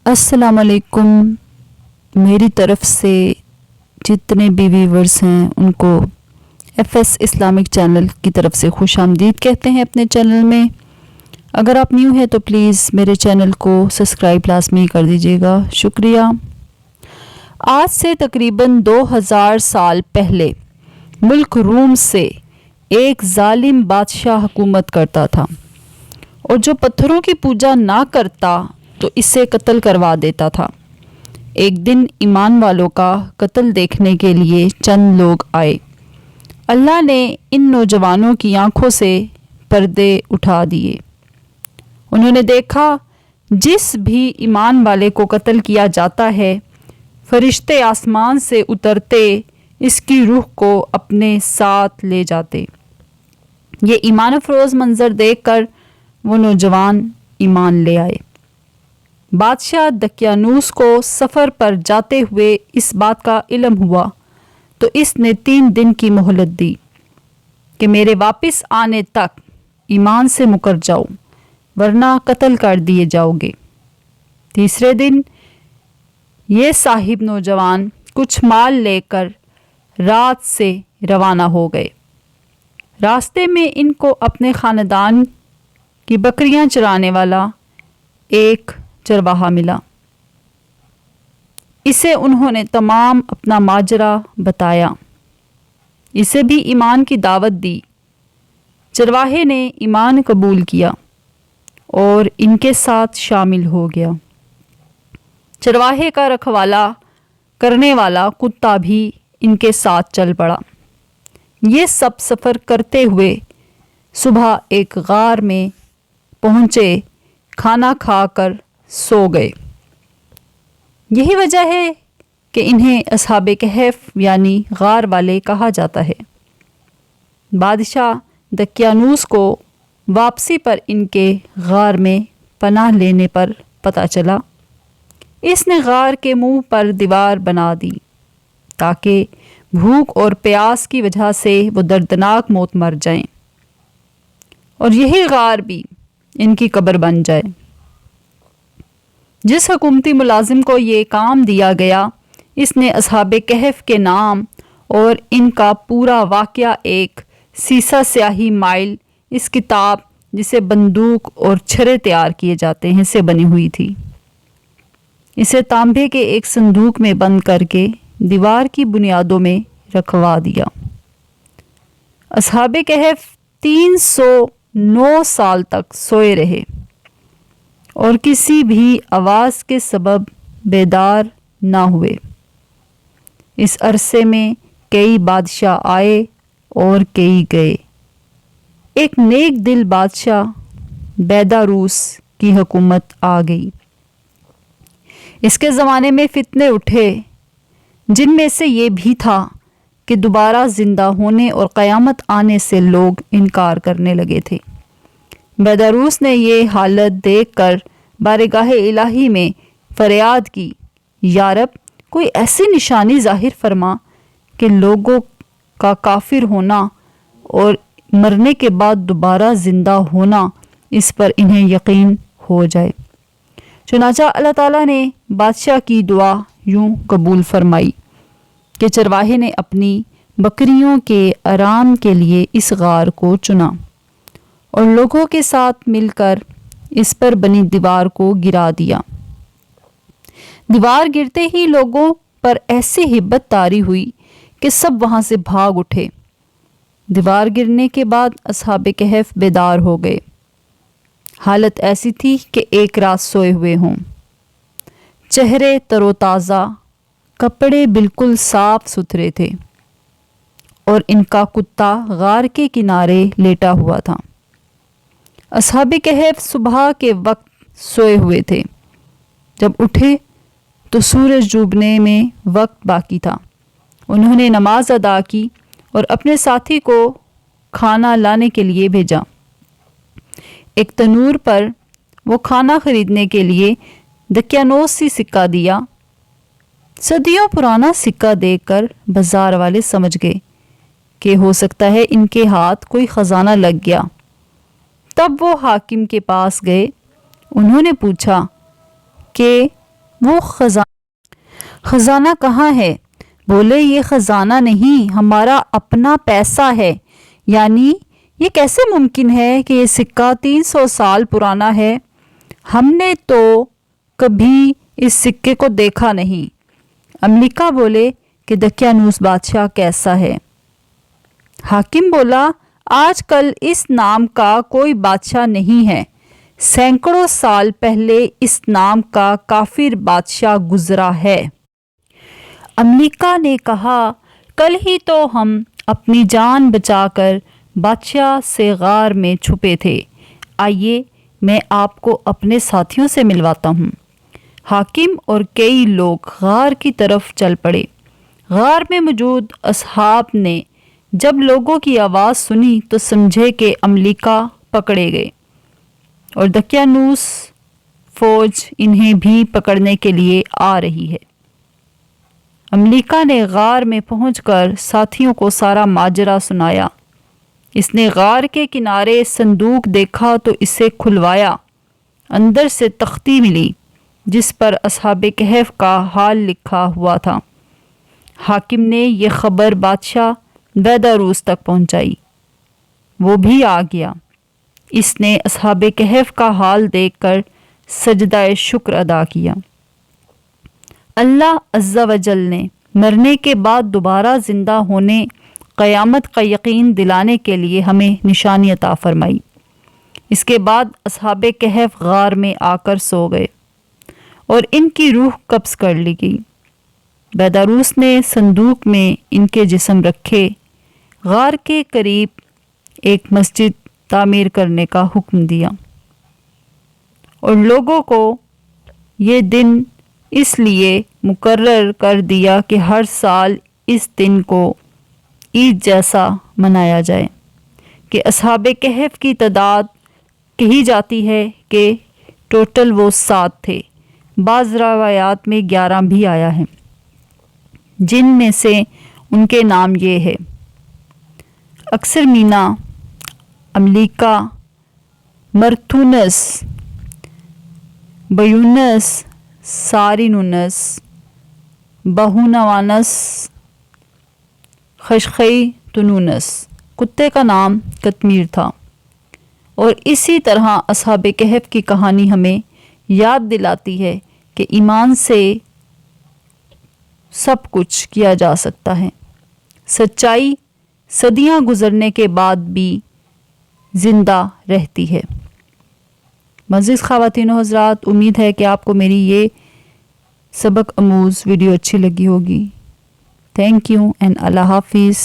अस्सलाम वालेकुम। मेरी तरफ से जितने भी व्यूवर्स हैं उनको FS इस्लामिक चैनल की तरफ से खुश आमदीद कहते हैं अपने चैनल में। अगर आप न्यू हैं तो प्लीज़ मेरे चैनल को सब्सक्राइब लाजमी कर दीजिएगा, शुक्रिया। आज से तकरीबन 2000 साल पहले मुल्क रूम से एक जालिम बादशाह हुकूमत करता था और जो पत्थरों की पूजा ना करता तो इसे कत्ल करवा देता था। एक दिन ईमान वालों का कत्ल देखने के लिए चंद लोग आए। अल्लाह ने इन नौजवानों की आंखों से पर्दे उठा दिए। उन्होंने देखा जिस भी ईमान वाले को कत्ल किया जाता है, फरिश्ते आसमान से उतरते इसकी रूह को अपने साथ ले जाते। ये ईमान अफरोज़ मंज़र देखकर वो नौजवान ईमान ले आए। बादशाह दकियानूस को सफ़र पर जाते हुए इस बात का इल्म हुआ तो इसने 3 दिन की मोहलत दी कि मेरे वापस आने तक ईमान से मुकर जाओ वरना कत्ल कर दिए जाओगे। तीसरे दिन ये साहिब नौजवान कुछ माल लेकर रात से रवाना हो गए। रास्ते में इनको अपने ख़ानदान की बकरियां चराने वाला एक चरवाहा मिला। इसे उन्होंने तमाम अपना माजरा बताया। इसे भी ईमान की दावत दी। चरवाहे ने ईमान कबूल किया और इनके साथ शामिल हो गया। चरवाहे का रखवाला करने वाला कुत्ता भी इनके साथ चल पड़ा। ये सब सफ़र करते हुए सुबह एक गार में पहुँचे, खाना खाकर सो गए। यही वजह है कि इन्हें असहाबे कहफ यानी गार वाले कहा जाता है। बादशाह दकियानूस को वापसी पर इनके गार में पनाह लेने पर पता चला। इसने गार के मुंह पर दीवार बना दी ताकि भूख और प्यास की वजह से वो दर्दनाक मौत मर जाएं और यही गार भी इनकी कब्र बन जाए। जिस हुकूमती मुलाजिम को ये काम दिया गया, इसने असहाबे कहफ के नाम और इनका पूरा वाक़या एक सीसा स्याही माइल इस किताब जिसे बंदूक और छर्रे तैयार किए जाते हैं से बनी हुई थी। इसे तांबे के एक संदूक में बंद करके दीवार की बुनियादों में रखवा दिया। असहाबे कहफ 309 साल तक सोए रहे और किसी भी आवाज़ के सबब बेदार ना हुए। इस अरसे में कई बादशाह आए और कई गए। एक नेक दिल बादशाह बैदारूस की हुकूमत आ गई। इसके ज़माने में फितने उठे जिनमें से ये भी था कि दोबारा ज़िंदा होने और क़यामत आने से लोग इनकार करने लगे थे। बैदारूस ने ये हालत देखकर बारगाह इलाही में फरियाद की, या रब, कोई ऐसी निशानी ज़ाहिर फरमा कि लोगों का काफिर होना और मरने के बाद दोबारा ज़िंदा होना इस पर इन्हें यकीन हो जाए। चुनांचा अल्लाह ताला ने बादशाह की दुआ यूं कबूल फरमाई कि चरवाहे ने अपनी बकरियों के आराम के लिए इस गार को चुना और लोगों के साथ मिलकर इस पर बनी दीवार को गिरा दिया। दीवार गिरते ही लोगों पर ऐसी हिब्बत तारी हुई कि सब वहां से भाग उठे। दीवार गिरने के बाद असहाबे कहफ बेदार हो गए। हालत ऐसी थी कि एक रात सोए हुए हों। चेहरे तरोताज़ा, कपड़े बिल्कुल साफ सुथरे थे और इनका कुत्ता गार के किनारे लेटा हुआ था। असहाबे कहफ सुबह के वक्त सोए हुए थे। जब उठे तो सूरज डूबने में वक्त बाकी था। उन्होंने नमाज अदा की और अपने साथी को खाना लाने के लिए भेजा। एक तनूर पर वो खाना खरीदने के लिए दकियानूस से सिक्का दिया। सदियों पुराना सिक्का देखकर बाजार वाले समझ गए कि हो सकता है इनके हाथ कोई ख़जाना लग गया। तब वो हाकिम के पास गए। उन्होंने पूछा कि وہ خزانہ کہاں ہے؟ بولے یہ خزانہ نہیں، ہمارا اپنا پیسہ ہے۔ یعنی یہ کیسے ممکن ہے کہ یہ سکہ 300 سال پرانا ہے؟ ہم نے تو کبھی اس سکے کو دیکھا نہیں۔ امریکہ بولے کہ دقیانوس بادشاہ کیسا ہے؟ حاکم بولا آج کل اس نام کا کوئی بادشاہ نہیں ہے، سینکڑوں سال پہلے اس نام کا کافر بادشاہ گزرا ہے۔ امریکہ نے کہا کل ہی تو ہم اپنی جان بچا کر بادشاہ سے غار میں چھپے تھے، آئیے میں آپ کو اپنے ساتھیوں سے ملواتا ہوں۔ حاکم اور کئی لوگ غار کی طرف چل پڑے۔ غار میں موجود اصحاب نے جب لوگوں کی آواز سنی تو سمجھے کہ امریکہ پکڑے گئے اور دقیانوس فوج انہیں بھی پکڑنے کے لیے آ رہی ہے۔ امریکہ نے غار میں پہنچ کر ساتھیوں کو سارا ماجرا سنایا۔ اس نے غار کے کنارے صندوق دیکھا تو اسے کھلوایا۔ اندر سے تختی ملی جس پر اصحاب کہف کا حال لکھا ہوا تھا۔ حاکم نے یہ خبر بادشاہ بیداروس تک پہنچائی، وہ بھی آ گیا۔ اس نے اصحاب کہف کا حال دیکھ کر سجدہ شکر ادا کیا۔ اللہ عز و جل نے مرنے کے بعد دوبارہ زندہ ہونے، قیامت کا یقین دلانے کے لیے ہمیں نشانی عطا فرمائی۔ اس کے بعد اصحاب کہف غار میں آ کر سو گئے اور ان کی روح قبض کر لی گئی۔ بیداروس نے صندوق میں ان کے جسم رکھے۔ غار کے قریب ایک مسجد تعمیر کرنے کا حکم دیا اور لوگوں کو یہ دن اس لیے مقرر کر دیا کہ ہر سال اس دن کو عید جیسا منایا جائے کہ اصحاب کہف کی تعداد کہی جاتی ہے کہ ٹوٹل وہ 7 تھے، بعض روایات میں 11 بھی آیا ہے، جن میں سے ان کے نام یہ ہے: اکثر مینا، املیکا، مرتونس، بیونس، سارینونس، بہونوانس، خشخئی تنونس۔ کتے کا نام قطمیر تھا۔ اور اسی طرح اصحاب کہف کی کہانی ہمیں یاد دلاتی ہے کہ ایمان سے سب کچھ کیا جا سکتا ہے۔ سچائی صدیاں گزرنے کے بعد بھی زندہ رہتی ہے۔ معزز خواتین و حضرات، امید ہے کہ آپ کو میری یہ سبق آموز ویڈیو اچھی لگی ہوگی۔ تھینک یو اینڈ اللہ حافظ۔